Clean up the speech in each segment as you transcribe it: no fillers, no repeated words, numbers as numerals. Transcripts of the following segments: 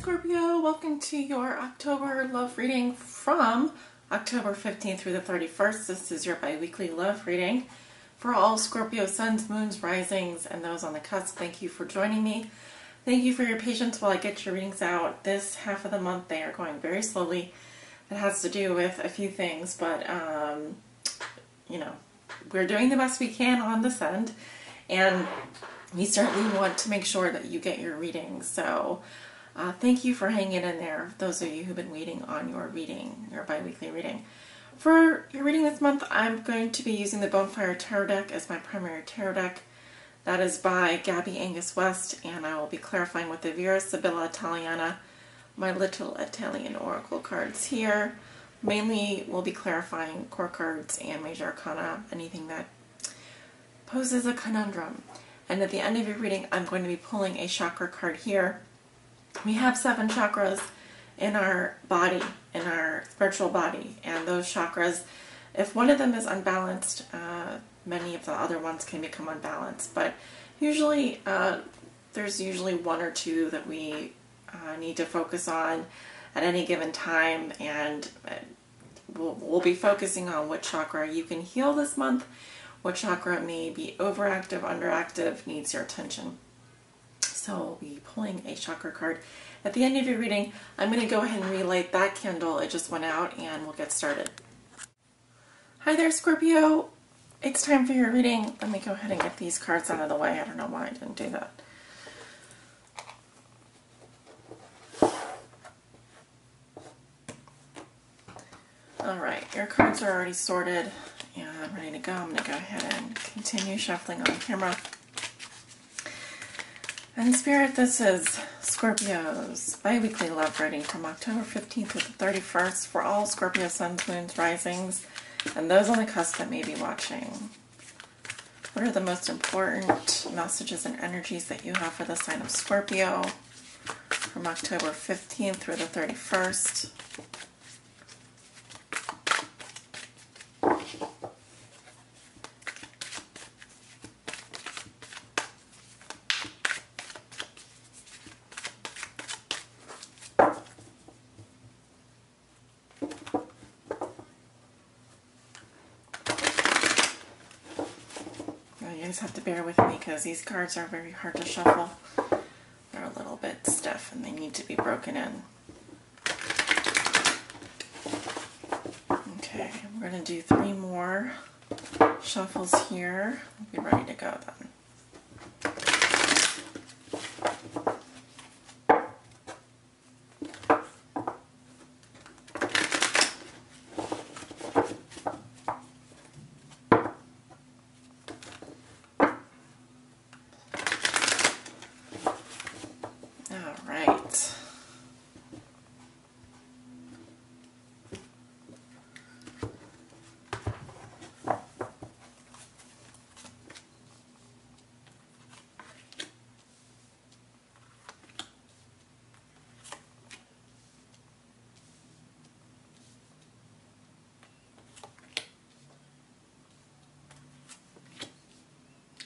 Scorpio, welcome to your October love reading from October 15th through the 31st. This is your bi-weekly love reading for all Scorpio suns, moons, risings, and those on the cusp. Thank you for joining me. Thank you for your patience while I get your readings out. This half of the month they are going very slowly. It has to do with a few things, but you know, we're doing the best we can on this end, and we certainly want to make sure that you get your readings. So thank you for hanging in there, those of you who've been waiting on your reading, your bi-weekly reading. For your reading this month, I'm going to be using the Bonfire Tarot deck as my primary tarot deck. That is by Gabby Angus West, and I will be clarifying with the Vera Sibilla Italiana, my little Italian oracle cards here. Mainly we'll be clarifying core cards and major arcana, anything that poses a conundrum. And at the end of your reading, I'm going to be pulling a chakra card here. We have 7 chakras in our body, in our spiritual body, and those chakras, if one of them is unbalanced, many of the other ones can become unbalanced. But usually, there's usually 1 or 2 that we need to focus on at any given time, and we'll be focusing on what chakra you can heal this month, what chakra may be overactive, underactive, needs your attention. So we'll be pulling a chakra card. At the end of your reading, I'm going to go ahead and relight that candle. It just went out, and we'll get started. Hi there, Scorpio. It's time for your reading. Let me go ahead and get these cards out of the way. I don't know why I didn't do that. Alright, your cards are already sorted and ready to go. I'm going to go ahead and continue shuffling on camera. And Spirit, this is Scorpio's bi-weekly love reading from October 15th to the 31st for all Scorpio suns, moons, risings, and those on the cusp that may be watching. What are the most important messages and energies that you have for the sign of Scorpio from October 15th through the 31st? You guys have to bear with me because these cards are very hard to shuffle. They're a little bit stiff and they need to be broken in. Okay, we're going to do 3 more shuffles here. We'll be ready to go then.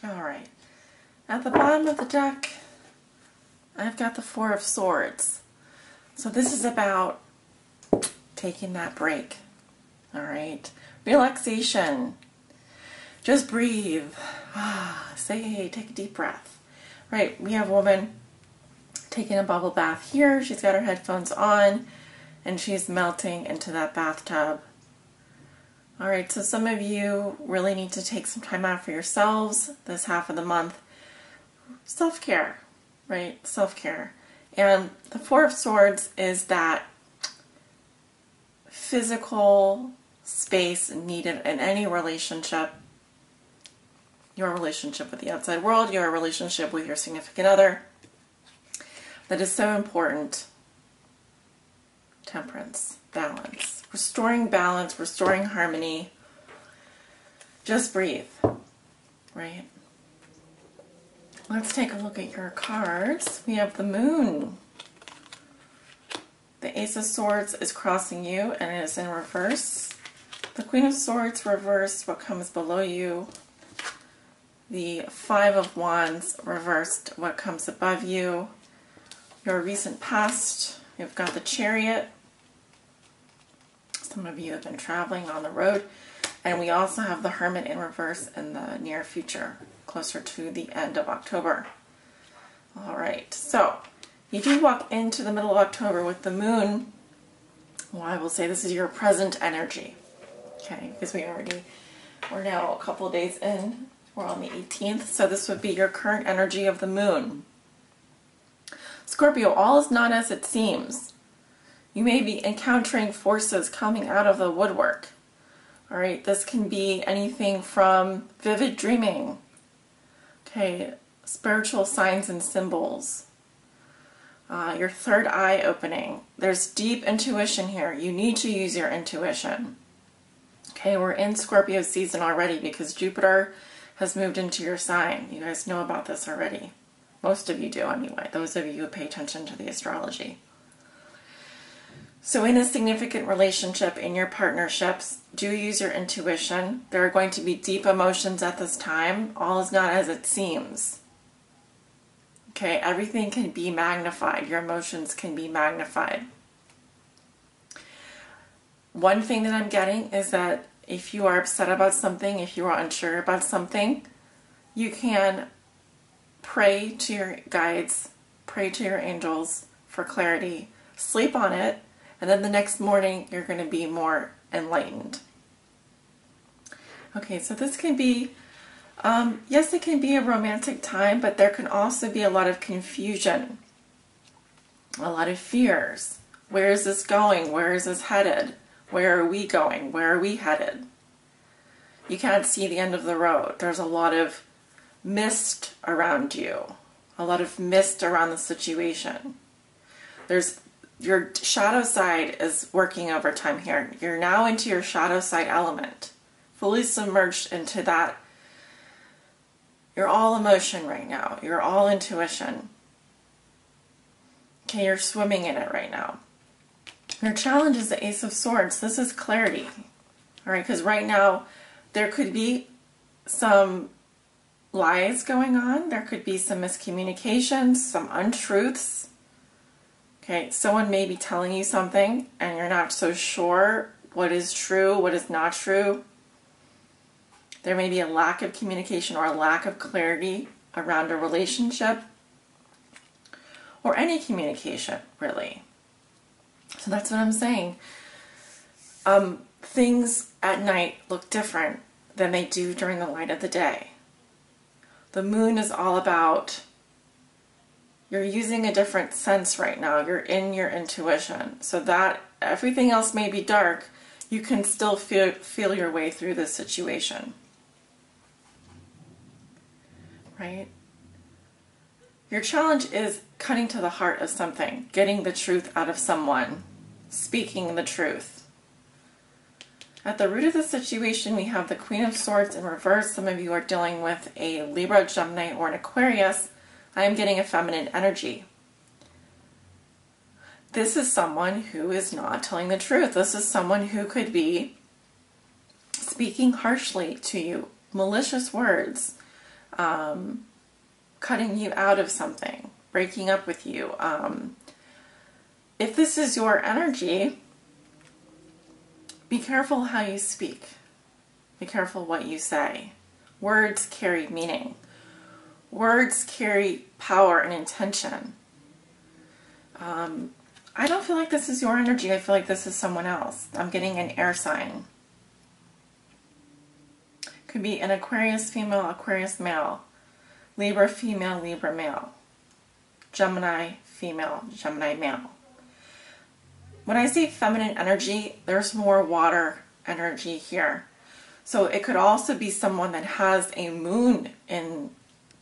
Alright, at the bottom of the deck, I've got the 4 of Swords. So this is about taking that break. Alright, relaxation. Just breathe. Say, take a deep breath. Right, we have a woman taking a bubble bath here. She's got her headphones on, and she's melting into that bathtub. Alright, so some of you really need to take some time out for yourselves this half of the month. Self-care, right? Self-care. And the 4 of Swords is that physical space needed in any relationship. Your relationship with the outside world, your relationship with your significant other. That is so important. Temperance, balance. Restoring balance, restoring harmony. Just breathe, right? Let's take a look at your cards. We have the Moon. The Ace of Swords is crossing you and it is in reverse. The Queen of Swords reversed, what comes below you. The 5 of Wands reversed, what comes above you. your recent past, you've got the Chariot. Some of you have been traveling on the road. And we also have the Hermit in reverse in the near future, closer to the end of October. All right, so you do walk into the middle of October with the moon. Well, I will say this is your present energy, okay, because we're now a couple of days in. We're on the 18th, so this would be your current energy of the moon. Scorpio, all is not as it seems. You may be encountering forces coming out of the woodwork. All right, this can be anything from vivid dreaming, okay, spiritual signs and symbols, your third eye opening. There's deep intuition here. You need to use your intuition. Okay, we're in Scorpio season already because Jupiter has moved into your sign. You guys know about this already. Most of you do anyway, those of you who pay attention to the astrology. So in a significant relationship, in your partnerships, do use your intuition. There are going to be deep emotions at this time. All is not as it seems. Okay, everything can be magnified. Your emotions can be magnified. One thing that I'm getting is that if you are upset about something, if you are unsure about something, you can pray to your guides, pray to your angels for clarity, sleep on it, and then the next morning you're going to be more enlightened. Okay, so this can be, yes, it can be a romantic time, but there can also be a lot of confusion, a lot of fears. Where is this going? Where is this headed? Where are we going? Where are we headed? You can't see the end of the road. There's a lot of mist around you, a lot of mist around the situation. Your shadow side is working overtime here. You're now into your shadow side element, fully submerged into that. You're all emotion right now. You're all intuition. Okay, you're swimming in it right now. Your challenge is the Ace of Swords. This is clarity. All right, because right now there could be some lies going on. There could be some miscommunications, some untruths. Okay, someone may be telling you something and you're not so sure what is true, what is not true. There may be a lack of communication or a lack of clarity around a relationship or any communication, really. So that's what I'm saying. Things at night look different than they do during the light of the day. The moon is all about, you're using a different sense right now. You're in your intuition. So that everything else may be dark, you can still feel your way through this situation. Right? Your challenge is cutting to the heart of something, getting the truth out of someone, speaking the truth. At the root of the situation, we have the Queen of Swords in reverse. Some of you are dealing with a Libra, Gemini, or an Aquarius. I am getting a feminine energy. This is someone who is not telling the truth. This is someone who could be speaking harshly to you, malicious words, cutting you out of something, breaking up with you. If this is your energy, be careful how you speak. Be careful what you say. Words carry meaning. Words carry power and intention. I don't feel like this is your energy. I feel like this is someone else. I'm getting an air sign. Could be an Aquarius female, Aquarius male. Libra female, Libra male. Gemini female, Gemini male. When I say feminine energy, there's more water energy here. So it could also be someone that has a moon in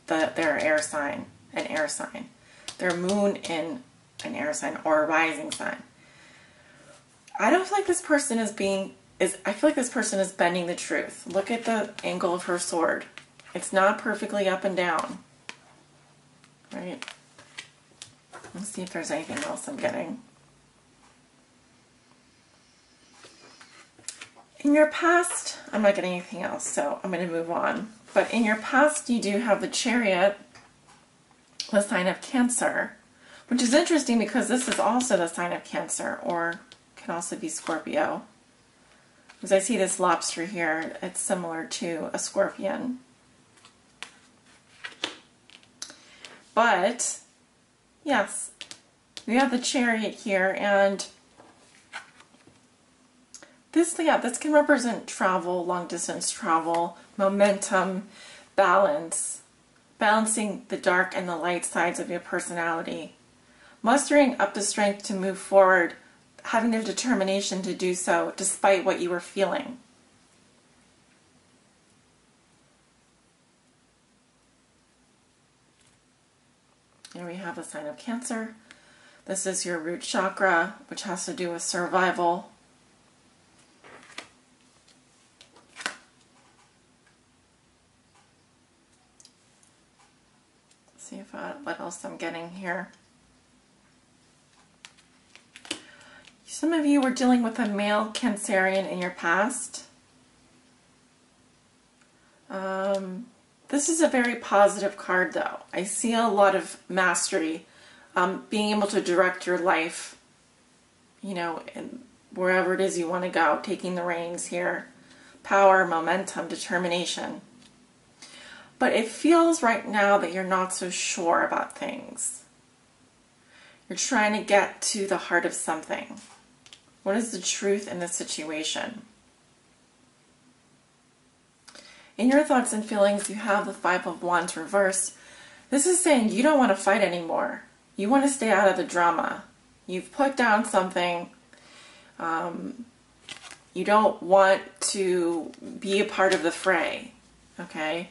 their air sign, an air sign. Their moon in an air sign or a rising sign. I don't feel like this person I feel like this person is bending the truth. Look at the angle of her sword. It's not perfectly up and down. Right? Let's see if there's anything else I'm getting. In your past, I'm not getting anything else, so I'm going to move on. But in your past, you do have the Chariot, the sign of Cancer, Which is interesting because this is also the sign of Cancer, or can also be Scorpio. Because I see this lobster here, it's similar to a scorpion. But, yes, we have the Chariot here, and this can represent travel, long distance travel, momentum, balance, balancing the dark and the light sides of your personality, mustering up the strength to move forward, having the determination to do so despite what you were feeling. Here we have the sign of Cancer. This is your root chakra, which has to do with survival. Let's see if what else I'm getting here. Some of you were dealing with a male Cancerian in your past. This is a very positive card, though. I see a lot of mastery, being able to direct your life, you know, in wherever it is you want to go, taking the reins here. Power, momentum, determination. But it feels right now that you're not so sure about things. You're trying to get to the heart of something. What is the truth in the situation? In your thoughts and feelings, you have the Five of Wands reversed. This is saying you don't want to fight anymore. You want to stay out of the drama. You've put down something. You don't want to be a part of the fray. Okay?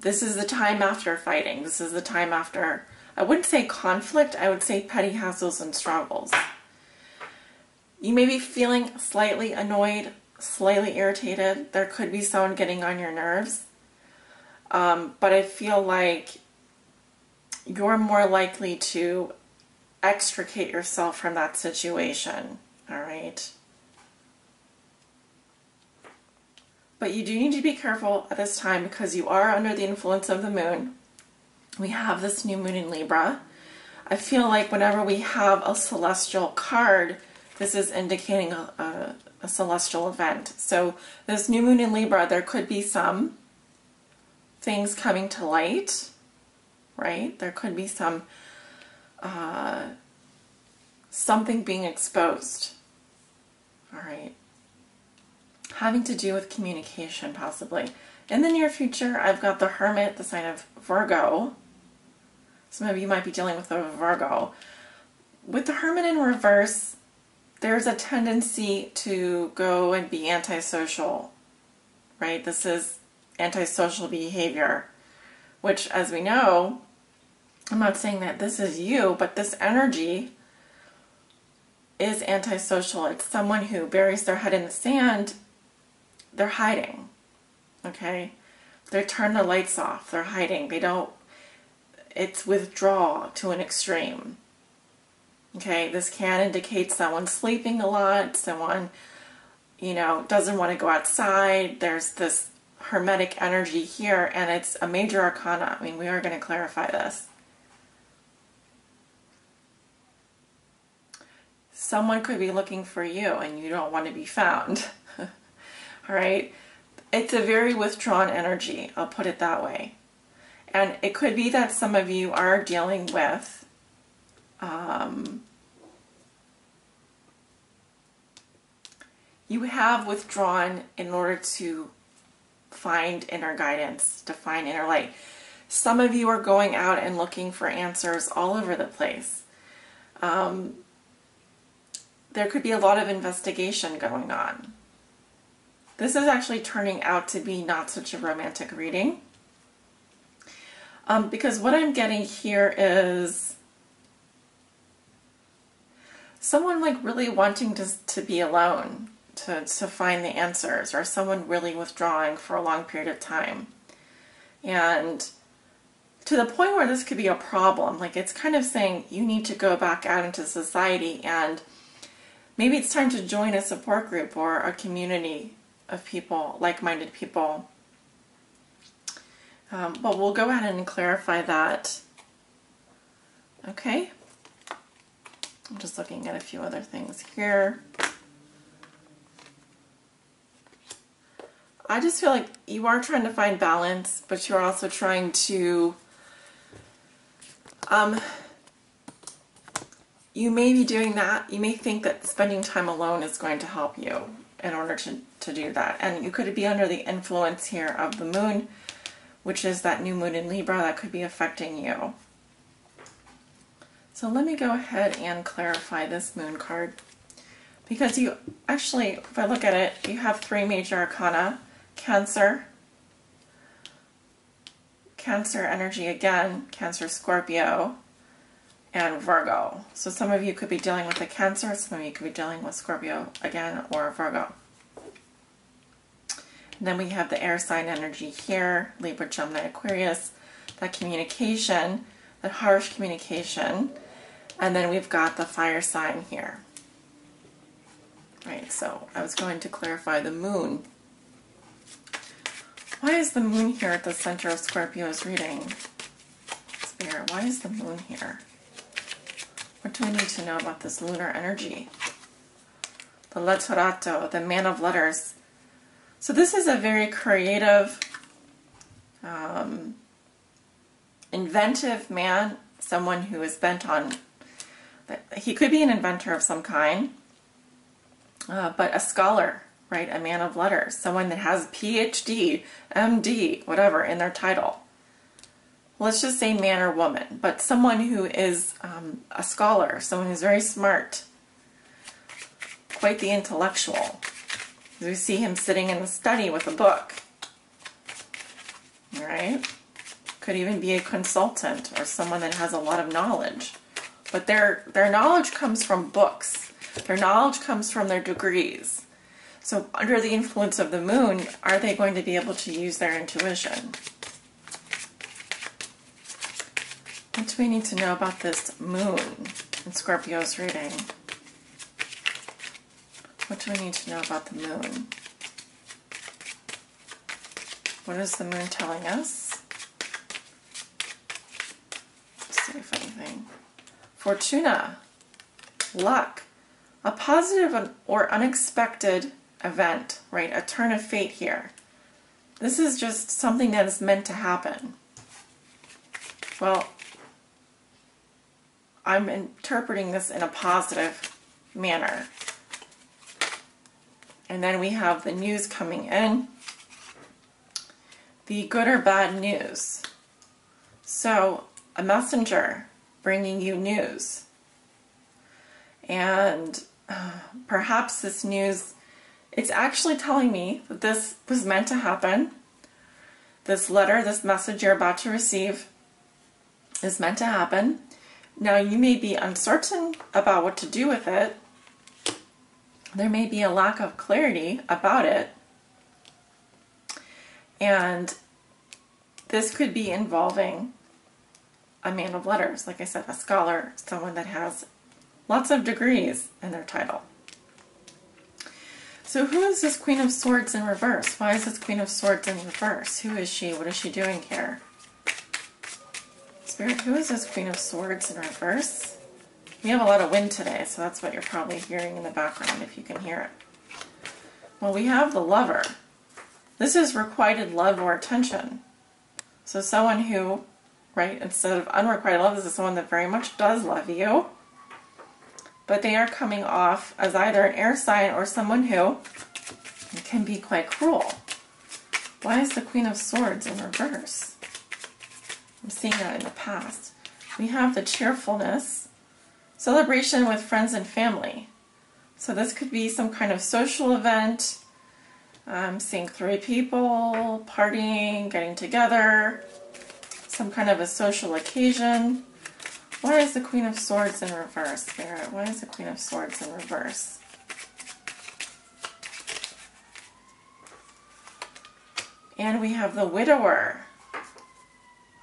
This is the time after fighting. This is the time after, I wouldn't say conflict, I would say petty hassles and struggles. You may be feeling slightly annoyed, slightly irritated. There could be someone getting on your nerves. But I feel like you're more likely to extricate yourself from that situation. All right? But you do need to be careful at this time because you are under the influence of the moon. We have this new moon in Libra. I feel like whenever we have a celestial card, this is indicating a celestial event. So this new moon in Libra, there could be some things coming to light, right? There could be some something being exposed. All right. Having to do with communication, possibly. In the near future, I've got the Hermit, the sign of Virgo. Some of you might be dealing with a Virgo. With the Hermit in reverse, there's a tendency to go and be antisocial, right? This is antisocial behavior, which, as we know, I'm not saying that this is you, but this energy is antisocial. It's someone who buries their head in the sand. They're hiding, okay? They turn the lights off. They're hiding. They don't, it's withdrawal to an extreme. Okay, this can indicate someone sleeping a lot, someone, you know, doesn't want to go outside. There's this hermetic energy here, and it's a major arcana. I mean, we are going to clarify this. Someone could be looking for you, and you don't want to be found. All right? It's a very withdrawn energy, I'll put it that way. And it could be that some of you are dealing with you have withdrawn in order to find inner guidance, to find inner light. Some of you are going out and looking for answers all over the place. There could be a lot of investigation going on. This is actually turning out to be not such a romantic reading. Because what I'm getting here is someone like really wanting to be alone, to find the answers, or someone really withdrawing for a long period of time. And to the point where this could be a problem, like it's kind of saying you need to go back out into society and maybe it's time to join a support group or a community of people, like-minded people. But we'll go ahead and clarify that Okay? I'm just looking at a few other things here. I just feel like you are trying to find balance, but you're also trying to, you may be doing that. You may think that spending time alone is going to help you in order to do that. And you could be under the influence here of the moon, which is that new moon in Libra that could be affecting you. So let me go ahead and clarify this moon card. Because you actually, if I look at it, you have 3 major arcana. Cancer, Cancer energy again, Cancer, Scorpio, and Virgo. So some of you could be dealing with a Cancer, some of you could be dealing with Scorpio again, or Virgo. And then we have the air sign energy here, Libra, Gemini, Aquarius, that communication, that harsh communication. And then we've got the fire sign here. Right, so I was going to clarify the moon. Why is the moon here at the center of Scorpio's reading? Spirit, why is the moon here? What do we need to know about this lunar energy? The letterato, the man of letters. So this is a very creative, inventive man, someone who is bent on, he could be an inventor of some kind, but a scholar, right? A man of letters, someone that has PhD, MD, whatever in their title. Let's just say man or woman, but someone who is a scholar, someone who's very smart, quite the intellectual. We see him sitting in the study with a book. All right? Could even be a consultant or someone that has a lot of knowledge. But their knowledge comes from books. Their knowledge comes from their degrees. So under the influence of the moon, are they going to be able to use their intuition? What do we need to know about this moon in Scorpio's reading? What do we need to know about the moon? What is the moon telling us? Let's see if anything. Fortuna, luck, a positive or unexpected event, right? A turn of fate here. This is just something that is meant to happen. Well, I'm interpreting this in a positive manner. And then we have the news coming in. The good or bad news. So, a messenger bringing you news. And perhaps this news, it's actually telling me that this was meant to happen. This letter, this message you're about to receive is meant to happen. Now, you may be uncertain about what to do with it. There may be a lack of clarity about it. And this could be involving a man of letters, like I said, a scholar, someone that has lots of degrees in their title. So who is this Queen of Swords in reverse? Why is this Queen of Swords in reverse? Who is she? What is she doing here? Spirit, who is this Queen of Swords in reverse? We have a lot of wind today, so that's what you're probably hearing in the background, if you can hear it. Well, we have the Lover. This is requited love or attention. So someone who, right, instead of unrequited love, this is someone that very much does love you. But they are coming off as either an air sign or someone who can be quite cruel. Why is the Queen of Swords in reverse? I'm seeing that in the past. We have the cheerfulness. Celebration with friends and family. So this could be some kind of social event. I'm seeing 3 people partying, getting together. Some kind of a social occasion. Why is the Queen of Swords in reverse, Spirit? Why is the Queen of Swords in reverse? And we have the Widower.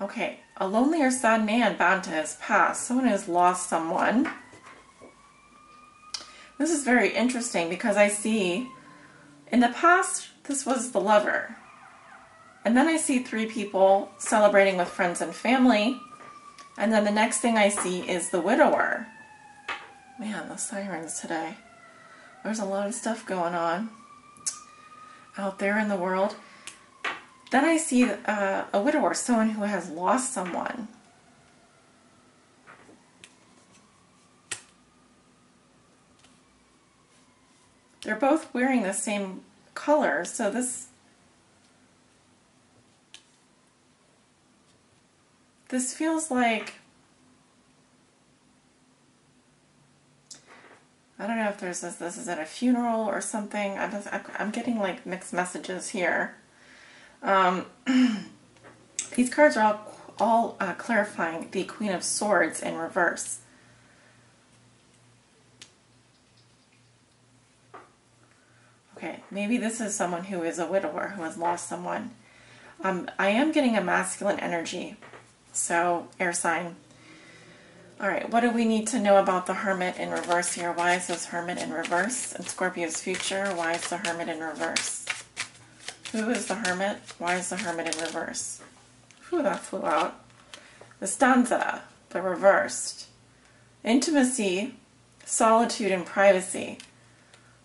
Okay, a lonely or sad man bound to his past. Someone who has lost someone. This is very interesting because I see, in the past, this was the Lover. And then I see 3 people celebrating with friends and family. And then the next thing I see is the widower. Man, the sirens today. There's a lot of stuff going on out there in the world. Then I see a widower, someone who has lost someone. They're both wearing the same color, so this feels like, I don't know if this is at a funeral or something. I'm getting like mixed messages here. These cards are all clarifying the Queen of Swords in reverse. Okay, maybe this is someone who is a widower who has lost someone. I am getting a masculine energy, so air sign. All right, what do we need to know about the Hermit in reverse here? Why is this Hermit in reverse in Scorpio's future? Why is the Hermit in reverse? Who is the Hermit? Why is the Hermit in reverse? Whew, that flew out. The stanza, the reversed. Intimacy, solitude, and privacy.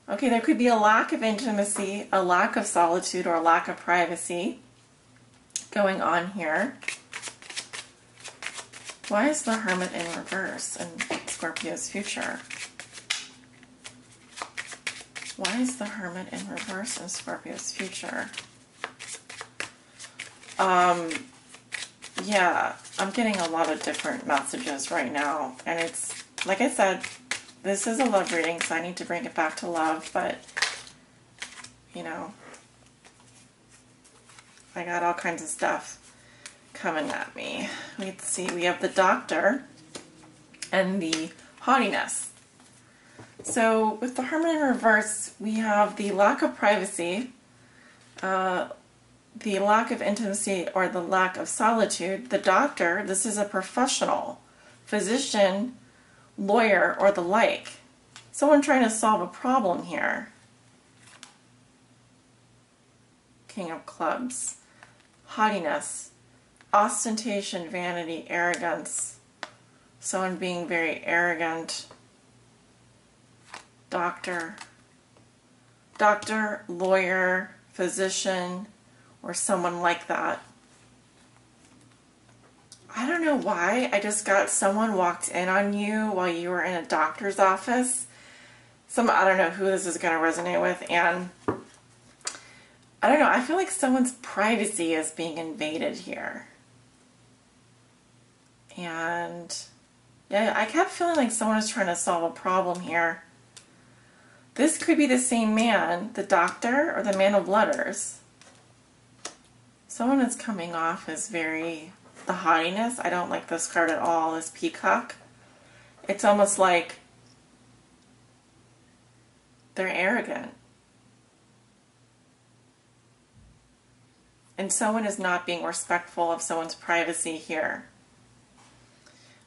Okay, there could be a lack of intimacy, a lack of solitude, or a lack of privacy going on here. Why is the Hermit in reverse in Scorpio's future? Why is the Hermit in reverse in Scorpio's future? Yeah, I'm getting a lot of different messages right now. And it's, like I said, this is a love reading, so I need to bring it back to love. But, you know, I got all kinds of stuff coming at me. Let's see, we have the Doctor and the haughtiness. So with the Hermit in reverse, we have the lack of privacy, the lack of intimacy, or the lack of solitude. The Doctor, this is a professional, physician, lawyer, or the like. Someone trying to solve a problem here. King of Clubs. Haughtiness, ostentation, vanity, arrogance. Someone being very arrogant. Doctor, lawyer, physician, or someone like that. I don't know why, I just got someone walked in on you while you were in a doctor's office. I don't know who this is going to resonate with, and I don't know, I feel like someone's privacy is being invaded here. And yeah, I kept feeling like someone is trying to solve a problem here. This could be the same man, the Doctor, or the Man of Letters. Someone is coming off as very, the haughtiness. I don't like this card at all, this Peacock. It's almost like they're arrogant. And someone is not being respectful of someone's privacy here.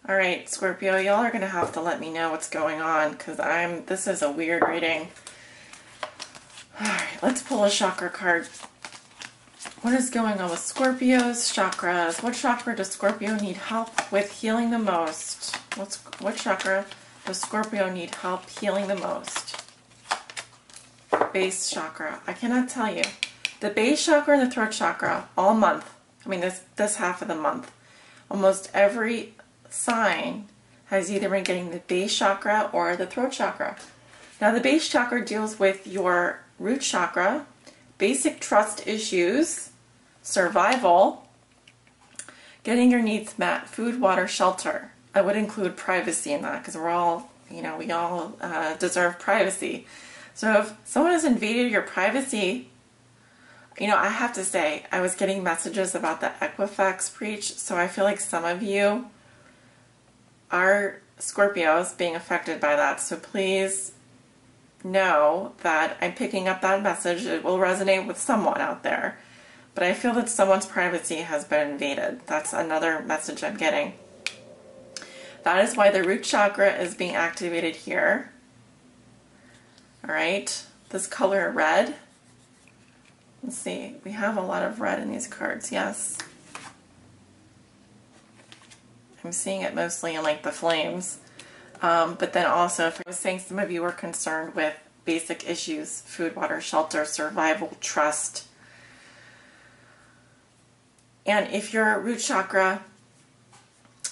All right, Scorpio, y'all are going to have to let me know what's going on, because this is a weird reading. All right, let's pull a chakra card. What is going on with Scorpio's chakras? What chakra does Scorpio need help with healing the most? What chakra does Scorpio need help healing the most? Base chakra. I cannot tell you. The base chakra and the throat chakra, all month, I mean this half of the month, almost every sign has either been getting the base chakra or the throat chakra. Now the base chakra deals with your root chakra, basic trust issues, survival, getting your needs met, food, water, shelter. I would include privacy in that, because we're all, you know, we all deserve privacy. So if someone has invaded your privacy, you know, I have to say, I was getting messages about the Equifax breach, so I feel like some of you are Scorpios being affected by that. So please know that I'm picking up that message. It will resonate with someone out there. But I feel that someone's privacy has been invaded. That's another message I'm getting. That is why the root chakra is being activated here. All right, this color red. Let's see, we have a lot of red in these cards, yes. I'm seeing it mostly in like the flames. But then also, if I was saying some of you are concerned with basic issues, food, water, shelter, survival, trust. And if your root chakra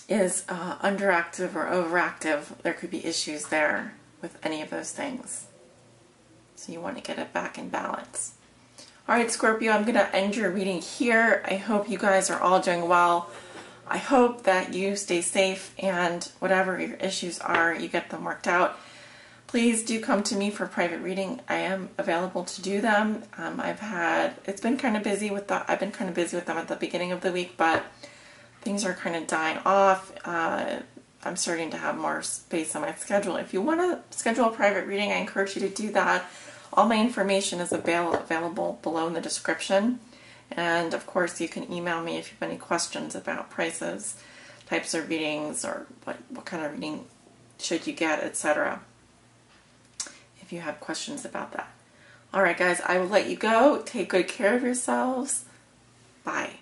is underactive or overactive, there could be issues there with any of those things. So you want to get it back in balance. All right, Scorpio, I'm going to end your reading here. I hope you guys are all doing well. I hope that you stay safe and whatever your issues are, you get them worked out. Please do come to me for private reading. I am available to do them. It's been kind of busy with I've been kind of busy with them at the beginning of the week, but things are kind of dying off. I'm starting to have more space on my schedule. If you want to schedule a private reading, I encourage you to do that. All my information is available below in the description. And of course, you can email me if you have any questions about prices, types of readings, or what kind of reading should you get, etc. If you have questions about that. All right, guys, I will let you go. Take good care of yourselves. Bye.